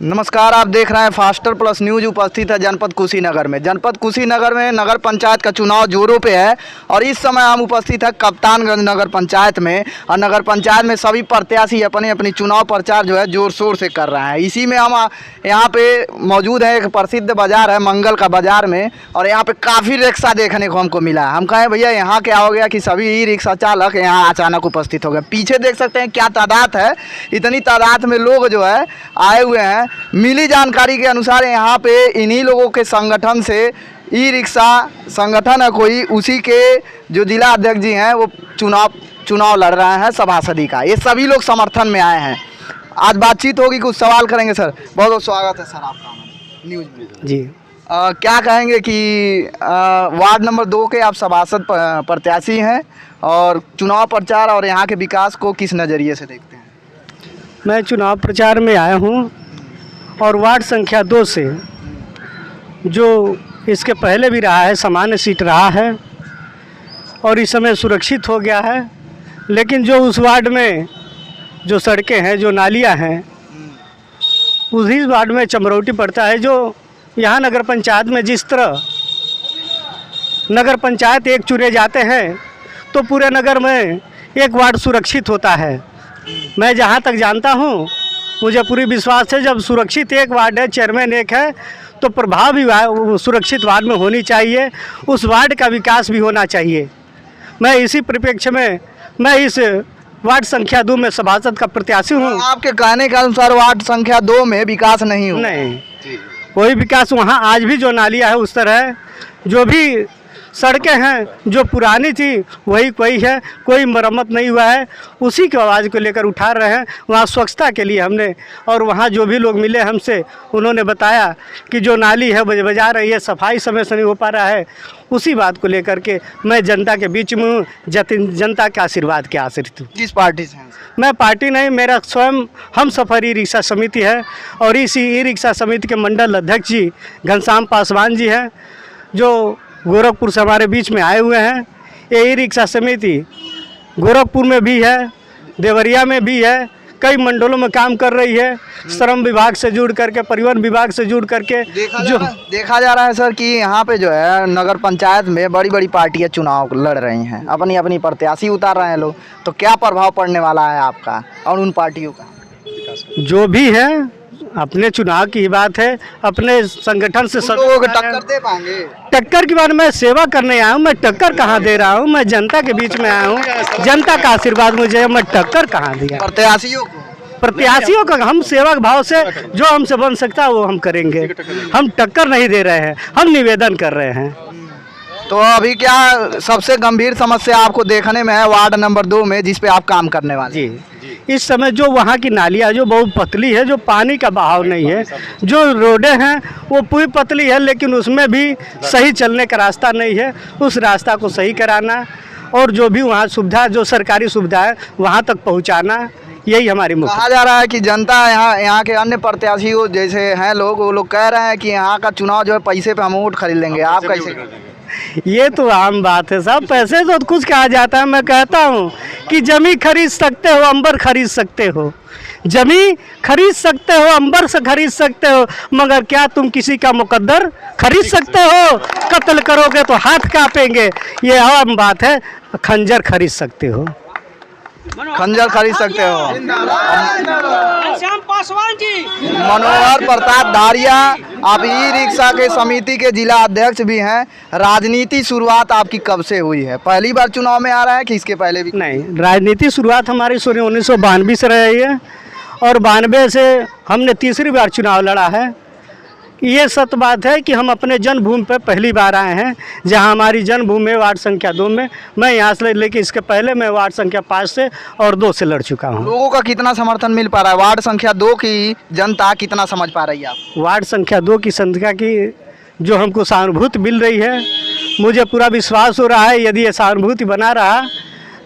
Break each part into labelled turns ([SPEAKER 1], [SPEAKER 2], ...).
[SPEAKER 1] नमस्कार, आप देख रहे हैं फास्टर प्लस न्यूज। उपस्थित है जनपद कुशीनगर में। जनपद कुशीनगर में नगर पंचायत का चुनाव जोरों पे है और इस समय हम उपस्थित है कप्तानगंज नगर पंचायत में। और नगर पंचायत में सभी प्रत्याशी अपने अपनी चुनाव प्रचार जो है जोर शोर से कर रहे हैं। इसी में हम यहाँ पे मौजूद है। एक प्रसिद्ध बाजार है मंगल का बाजार में, और यहाँ पे काफ़ी रिक्शा देखने को हमको मिला। हम कहें भैया यहाँ क्या हो गया कि सभी ई रिक्शा चालक यहाँ अचानक उपस्थित हो गए। पीछे देख सकते हैं क्या तादाद है, इतनी तादाद में लोग जो है आए हुए हैं। मिली जानकारी के अनुसार यहाँ पे इन्हीं लोगों के संगठन से ई रिक्शा संगठन है कोई, उसी के जो जिला अध्यक्ष जी हैं वो चुनाव लड़ रहे हैं सभासदी का। ये सभी लोग समर्थन में आए हैं। आज बातचीत होगी, कुछ सवाल करेंगे। सर बहुत बहुत स्वागत है सर आपका न्यूज़ में जी। क्या कहेंगे कि वार्ड नंबर 2 के आप सभासद प्रत्याशी हैं और चुनाव प्रचार और यहाँ के विकास को किस नज़रिए से देखते हैं?
[SPEAKER 2] मैं चुनाव प्रचार में आया हूँ और वार्ड संख्या 2 से, जो इसके पहले भी रहा है, सामान्य सीट रहा है और इस समय सुरक्षित हो गया है, लेकिन जो उस वार्ड में जो सड़कें हैं, जो नालियां हैं, उसी वार्ड में चमरौटी पड़ता है। जो यहाँ नगर पंचायत में जिस तरह नगर पंचायत एक चुने जाते हैं तो पूरे नगर में एक वार्ड सुरक्षित होता है। मैं जहाँ तक जानता हूँ, मुझे पूरी विश्वास है जब सुरक्षित एक वार्ड है, चेयरमैन एक है, तो प्रभाव भी सुरक्षित वार्ड में होनी चाहिए, उस वार्ड का विकास भी होना चाहिए। मैं इसी परिप्रेक्ष्य में मैं इस वार्ड संख्या 2 में सभासद का प्रत्याशी हूँ।
[SPEAKER 1] आपके कहने के अनुसार वार्ड संख्या 2 में विकास नहीं हुआ?
[SPEAKER 2] नहीं, कोई विकास वहाँ आज भी जो नालियाँ है उस तरह है, जो भी सड़कें हैं जो पुरानी थी वही है, कोई मरम्मत नहीं हुआ है। उसी की आवाज़ को लेकर उठा रहे हैं। वहाँ स्वच्छता के लिए हमने, और वहाँ जो भी लोग मिले हमसे, उन्होंने बताया कि जो नाली है बजा रही है, सफाई समय से नहीं हो पा रहा है। उसी बात को लेकर के मैं जनता के बीच में हूँ, जनता के आशीर्वाद के आश्रित हूँ।
[SPEAKER 1] किस पार्टी से हैं?
[SPEAKER 2] मैं पार्टी नहीं, मेरा स्वयं हम सफ़र ई रिक्शा समिति है और इसी ई रिक्शा समिति के मंडल अध्यक्ष जी घनश्याम पासवान जी हैं, जो गोरखपुर से हमारे बीच में आए हुए हैं। ये ई रिक्शा समिति गोरखपुर में भी है, देवरिया में भी है, कई मंडलों में काम कर रही है। श्रम विभाग से जुड़ करके, परिवहन विभाग से जुड़ करके
[SPEAKER 1] देखा जा रहा है सर कि यहाँ पे जो है नगर पंचायत में बड़ी बड़ी पार्टियाँ चुनाव लड़ रही हैं, अपनी अपनी प्रत्याशी उतार रहे हैं लोग। तो क्या प्रभाव पड़ने वाला है आपका और उन पार्टियों का?
[SPEAKER 2] जो भी है अपने चुनाव की बात है, अपने संगठन से सब
[SPEAKER 1] लोग टक्कर दे पाएंगे।
[SPEAKER 2] टक्कर की बात, मैं सेवा करने आया हूँ, मैं टक्कर कहाँ दे रहा हूँ? मैं जनता के बीच में आया हूँ, जनता का आशीर्वाद मुझे, मैं टक्कर कहाँ दिया? प्रत्याशियों का हम सेवा भाव से जो हमसे बन सकता है वो हम करेंगे। हम टक्कर नहीं दे रहे हैं, हम निवेदन कर रहे हैं।
[SPEAKER 1] तो अभी क्या सबसे गंभीर समस्या आपको देखने में है वार्ड नंबर 2 में, जिस पे आप काम करने वाले?
[SPEAKER 2] जी, इस समय जो वहाँ की नालियाँ जो बहुत पतली है, जो पानी का बहाव नहीं है, जो रोडें हैं वो पूरी पतली है, लेकिन उसमें भी सही चलने का रास्ता नहीं है। उस रास्ता को सही कराना और जो भी वहाँ सुविधा, जो सरकारी सुविधा है वहाँ तक पहुँचाना, यही हमारी मुख्य।
[SPEAKER 1] कहा जा रहा है कि जनता यहाँ के अन्य प्रत्याशियों जैसे हैं लोग, वो लोग कह रहे हैं कि यहाँ का चुनाव जो है पैसे पे हम वोट खरीद लेंगे। आप कैसे?
[SPEAKER 2] ये तो आम बात है साहब, पैसे तो कुछ कहा जाता है। मैं कहता हूँ कि जमी खरीद सकते हो, अंबर खरीद सकते हो, जमी खरीद सकते हो, अंबर से खरीद सकते हो, मगर क्या तुम किसी का मुकद्दर खरीद सकते हो? कत्ल करोगे तो हाथ कांपेंगे, ये आम बात है। खंजर खरीद सकते हो,
[SPEAKER 1] खंजर खरीद सकते हो।
[SPEAKER 2] घनश्याम पासवान जी,
[SPEAKER 1] मनोहर प्रताप धारिया, आप ई रिक्शा के समिति के जिला अध्यक्ष भी हैं। राजनीति शुरुआत आपकी कब से हुई है? पहली बार चुनाव में आ रहा है कि इसके पहले भी?
[SPEAKER 2] नहीं, राजनीति शुरुआत हमारी 1992 से रही है और 92 से हमने तीसरी बार चुनाव लड़ा है। ये सत्य बात है कि हम अपने जन्मभूमि पर पहली बार आए हैं, जहां हमारी जन्मभूमि है वार्ड संख्या 2 में। मैं यहाँ से, लेकिन इसके पहले मैं वार्ड संख्या 5 से और 2 से लड़ चुका हूँ।
[SPEAKER 1] लोगों का कितना समर्थन मिल पा रहा है? वार्ड संख्या 2 की जनता कितना समझ पा रही है आप?
[SPEAKER 2] वार्ड संख्या 2 की संख्या की जो हमको सहानुभूति मिल रही है, मुझे पूरा विश्वास हो रहा है यदि ये सहानुभूति बना रहा,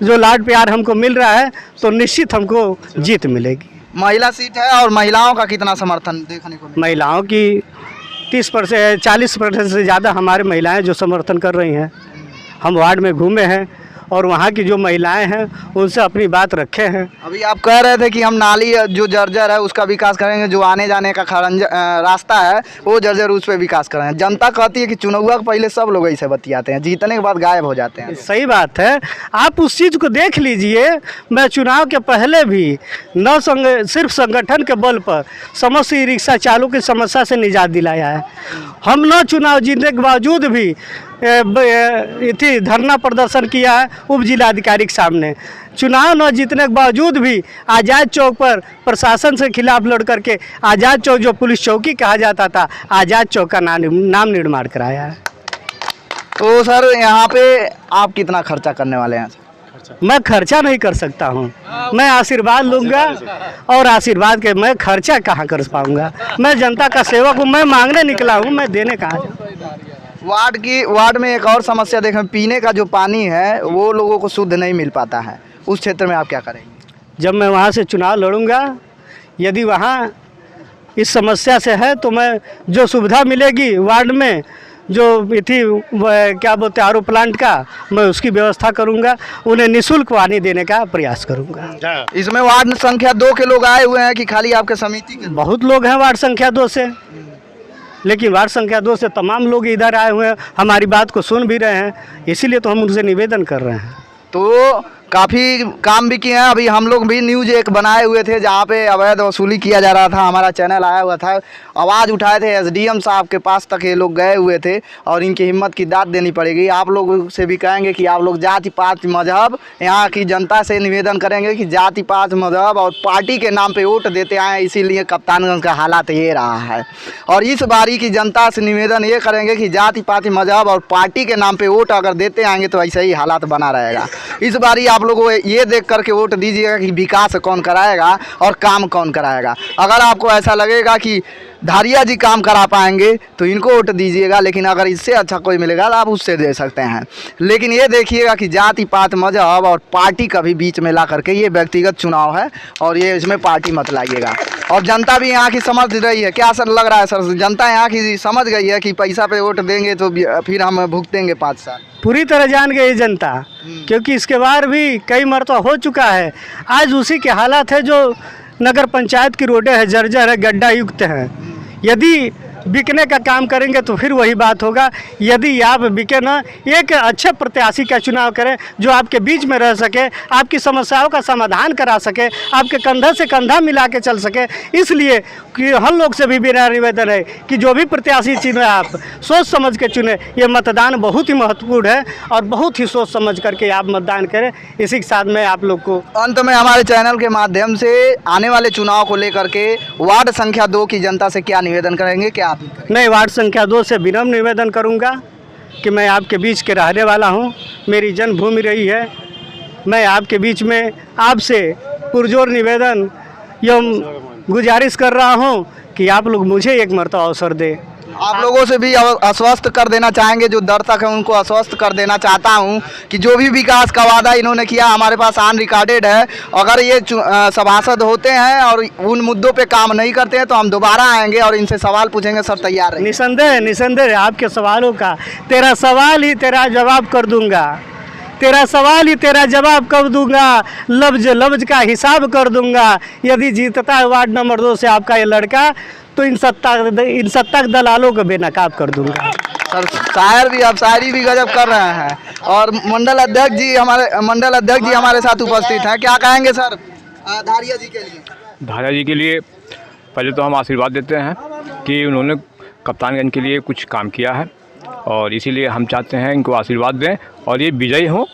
[SPEAKER 2] जो लाड प्यार हमको मिल रहा है, तो निश्चित हमको जीत मिलेगी।
[SPEAKER 1] महिला सीट है और महिलाओं का कितना समर्थन देखने को मिला?
[SPEAKER 2] महिलाओं की 30% 40% से ज़्यादा हमारे महिलाएं जो समर्थन कर रही हैं। हम वार्ड में घूमे हैं और वहाँ की जो महिलाएं हैं उनसे अपनी बात रखे हैं।
[SPEAKER 1] अभी आप कह रहे थे कि हम नाली जो जर्जर है उसका विकास करेंगे, जो आने जाने का रास्ता है वो जर्जर, उस पर विकास करेंगे। जनता कहती है कि चुनाव के पहले सब लोग ऐसे बतियाते हैं, जीतने के बाद गायब हो जाते हैं।
[SPEAKER 2] सही बात है, आप उस चीज़ को देख लीजिए। मैं चुनाव के पहले भी सिर्फ संगठन के बल पर समस्त ई रिक्शा चालू की समस्या से निजात दिलाया है। हम न चुनाव जीतने के बावजूद भी धरना प्रदर्शन किया है उप जिलाधिकारी के सामने। चुनाव न जीतने के बावजूद भी आज़ाद चौक पर प्रशासन से खिलाफ लड़ करके आज़ाद चौक, जो पुलिस चौकी कहा जाता था, आज़ाद चौक का नाम निर्माण कराया है।
[SPEAKER 1] तो सर यहाँ पे आप कितना खर्चा करने वाले हैं?
[SPEAKER 2] मैं खर्चा नहीं कर सकता हूँ, मैं आशीर्वाद लूँगा और आशीर्वाद के मैं खर्चा कहाँ कर पाऊँगा। मैं जनता का सेवक हूँ, मैं मांगने निकला हूँ, मैं देने कहाँ जाऊँ।
[SPEAKER 1] वार्ड में एक और समस्या देखें, पीने का जो पानी है वो लोगों को शुद्ध नहीं मिल पाता है। उस क्षेत्र में आप क्या करेंगे? जब
[SPEAKER 2] मैं वहाँ से चुनाव लड़ूंगा, यदि वहाँ इस समस्या से है तो मैं जो सुविधा मिलेगी वार्ड में, जो थी क्या बोलते आर ओ प्लांट का, मैं उसकी व्यवस्था करूंगा, उन्हें निःशुल्क पानी देने का प्रयास करूंगा।
[SPEAKER 1] इसमें वार्ड संख्या 2 के लोग आए हुए हैं कि खाली आपके समिति के?
[SPEAKER 2] बहुत लोग हैं वार्ड संख्या 2 से, लेकिन वार्ड संख्या 2 से तमाम लोग इधर आए हुए हैं, हमारी बात को सुन भी रहे हैं, इसीलिए तो हम उनसे निवेदन कर रहे हैं।
[SPEAKER 1] तो काफ़ी काम भी किए हैं। अभी हम लोग भी न्यूज़ एक बनाए हुए थे जहाँ पे अवैध वसूली किया जा रहा था, हमारा चैनल आया हुआ था, आवाज़ उठाए थे, एसडीएम साहब के पास तक ये लोग गए हुए थे और इनकी हिम्मत की दाद देनी पड़ेगी। आप लोग से भी कहेंगे कि आप लोग जाति पात मजहब, यहाँ की जनता से निवेदन करेंगे कि जाति पात मजहब और पार्टी के नाम पर वोट देते आए, इसीलिए कप्तानगंज का हालात ये रहा है। और इस बारी की जनता से निवेदन ये करेंगे कि जाति पात मजहब और पार्टी के नाम पर वोट अगर देते आएंगे तो ऐसे ही हालात बना रहेगा। इस बारी आप लोगों को ये देख करके वोट दीजिएगा कि विकास कौन कराएगा और काम कौन कराएगा। अगर आपको ऐसा लगेगा कि धारिया जी काम करा पाएंगे तो इनको वोट दीजिएगा, लेकिन अगर इससे अच्छा कोई मिलेगा तो आप उससे दे सकते हैं। लेकिन ये देखिएगा कि जाति पात मजहब और पार्टी का भी बीच में ला करके ये व्यक्तिगत चुनाव है और ये इसमें पार्टी मत लाइएगा। और जनता भी यहाँ की समझ रही है। क्या सर लग रहा है सर, जनता यहाँ की समझ गई है कि पैसा पे वोट देंगे तो फिर हम भुगतेंगे 5 साल?
[SPEAKER 2] पूरी तरह जान गई जनता, क्योंकि इसके बार भी कई मरतबा हो चुका है। आज उसी के हालात है जो नगर पंचायत की रोडें है, जर्जर है, गड्ढा युक्त है। यदि बिकने का काम करेंगे तो फिर वही बात होगा। यदि आप बिके ना, एक अच्छे प्रत्याशी का चुनाव करें जो आपके बीच में रह सके, आपकी समस्याओं का समाधान करा सके, आपके कंधा से कंधा मिला के चल सके। इसलिए कि हम लोग से भी मेरा निवेदन है कि जो भी प्रत्याशी चुने आप सोच समझ के चुने। ये मतदान बहुत ही महत्वपूर्ण है और बहुत ही सोच समझ करके आप मतदान करें। इसी के साथ में आप लोग को
[SPEAKER 1] अंत में हमारे चैनल के माध्यम से आने वाले चुनाव को लेकर के वार्ड संख्या 2 की जनता से क्या निवेदन करेंगे? क्या
[SPEAKER 2] नहीं, वार्ड संख्या 2 से विनम्र निवेदन करूंगा कि मैं आपके बीच के रहने वाला हूं, मेरी जन्मभूमि रही है। मैं आपके बीच में आपसे पुरजोर निवेदन एवं गुजारिश कर रहा हूं कि आप लोग मुझे एक मरतबा अवसर दें।
[SPEAKER 1] आप लोगों से भी आश्वस्त कर देना चाहेंगे, जो दर्शक है उनको आश्वस्त कर देना चाहता हूं कि जो भी विकास का वादा इन्होंने किया हमारे पास ऑन रिकॉर्डेड है। अगर ये सभासद होते हैं और उन मुद्दों पे काम नहीं करते हैं तो हम दोबारा आएंगे और इनसे सवाल पूछेंगे। सर तैयार है?
[SPEAKER 2] निसंदेह आपके सवालों का तेरा सवाल ही तेरा जवाब कर दूंगा, तेरा सवाल ही तेरा जवाब कर दूंगा, लफ्ज लफ्ज का हिसाब कर दूंगा। यदि जीतता है वार्ड नंबर 2 से आपका ये लड़का तो इन सत्ता दलालों को बेनकाब कर दूंगा।
[SPEAKER 1] सर शायरी भी गजब कर रहे हैं। और मंडल अध्यक्ष जी हमारे साथ उपस्थित हैं, क्या कहेंगे सर धारिया जी के लिए?
[SPEAKER 3] धारिया जी के लिए पहले तो हम आशीर्वाद देते हैं कि उन्होंने कप्तानगंज के लिए कुछ काम किया है और इसीलिए हम चाहते हैं इनको आशीर्वाद दें और ये विजयी हों